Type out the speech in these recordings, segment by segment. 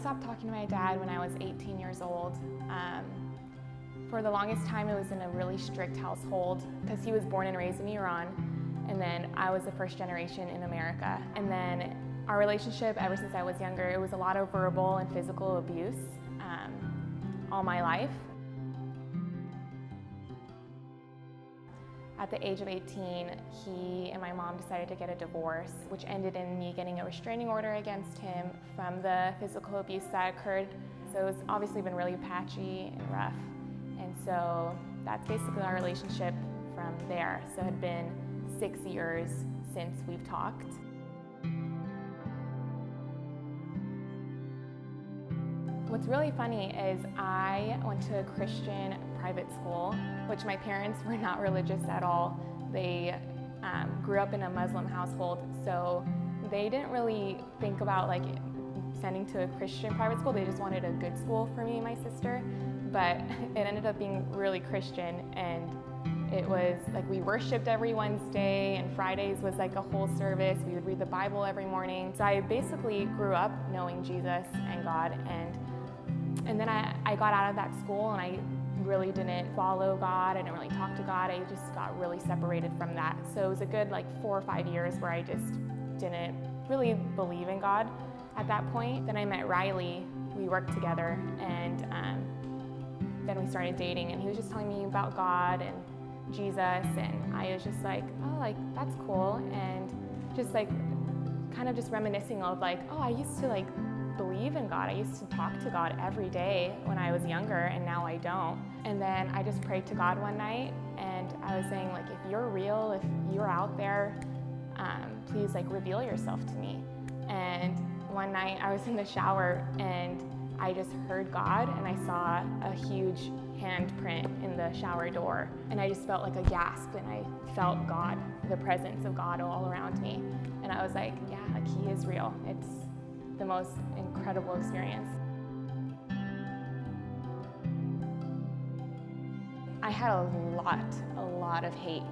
stopped talking to my dad when I was 18 years old. For the longest time, it was in a really strict household because he was born and raised in Iran, and then I was the first generation in America. And then our relationship, ever since I was younger, it was a lot of verbal and physical abuse all my life. At the age of 18, he and my mom decided to get a divorce, which ended in me getting a restraining order against him from the physical abuse that occurred. So it's obviously been really patchy and rough. And so that's basically our relationship from there. So it had been 6 years since we've talked. What's really funny is I went to a Christian private school, which my parents were not religious at all. They grew up in a Muslim household, so they didn't really think about like sending to a Christian private school. They just wanted a good school for me and my sister, but it ended up being really Christian, and it was like we worshiped every Wednesday, and Fridays was like a whole service. We would read the Bible every morning. So I basically grew up knowing Jesus and God, and then I got out of that school and I really didn't follow God. I didn't really talk to God. I just got really separated from that. So it was a good like 4 or 5 years where I just didn't really believe in God at that point. Then I met Riley. We worked together, and then we started dating, and he was just telling me about God and Jesus, and I was just like, oh, like that's cool, and just like kind of just reminiscing of like, oh, I used to like believe in God. I used to talk to God every day when I was younger, and now I don't. And then I just prayed to God one night, and I was saying like, if you're real, if you're out there, please like reveal yourself to me. And one night I was in the shower and I just heard God, and I saw a huge handprint in the shower door, and I just felt like a gasp, and I felt God, the presence of God all around me. And I was like, yeah, like he is real. It's the most incredible experience. I had a lot of hate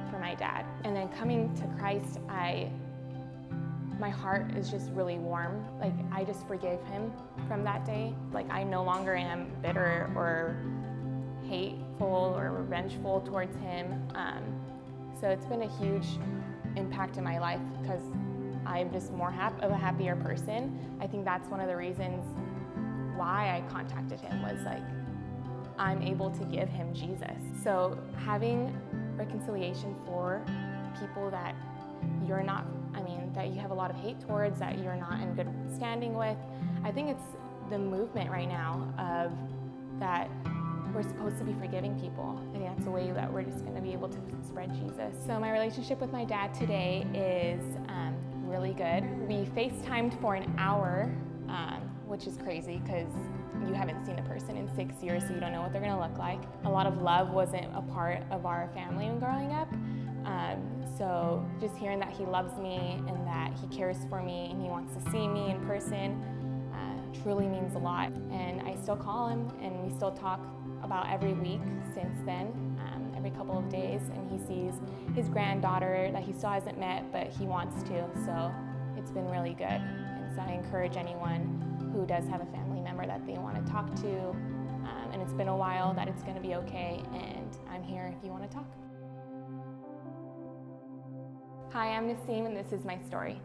for my dad. And then coming to Christ, my heart is just really warm. Like I just forgave him from that day. Like I no longer am bitter or hateful or revengeful towards him. So it's been a huge impact in my life because I'm just more of a happier person. I think that's one of the reasons why I contacted him, was like, I'm able to give him Jesus. So having reconciliation for people that you're not, that you have a lot of hate towards, that you're not in good standing with, I think it's the movement right now of that we're supposed to be forgiving people. I think that's a way that we're just going to be able to spread Jesus. So my relationship with my dad today is really good. We FaceTimed for an hour, which is crazy because you haven't seen a person in 6 years, so you don't know what they're going to look like. A lot of love wasn't a part of our family when growing up. So just hearing that he loves me and that he cares for me and he wants to see me in person truly means a lot. And I still call him, and we still talk about every week since then, every couple of days, and he sees his granddaughter that he still hasn't met, but he wants to, so it's been really good. And so I encourage anyone who does have a family member that they want to talk to, and it's been a while, that it's going to be okay, and I'm here if you want to talk. Hi, I'm Nasim, and this is my story.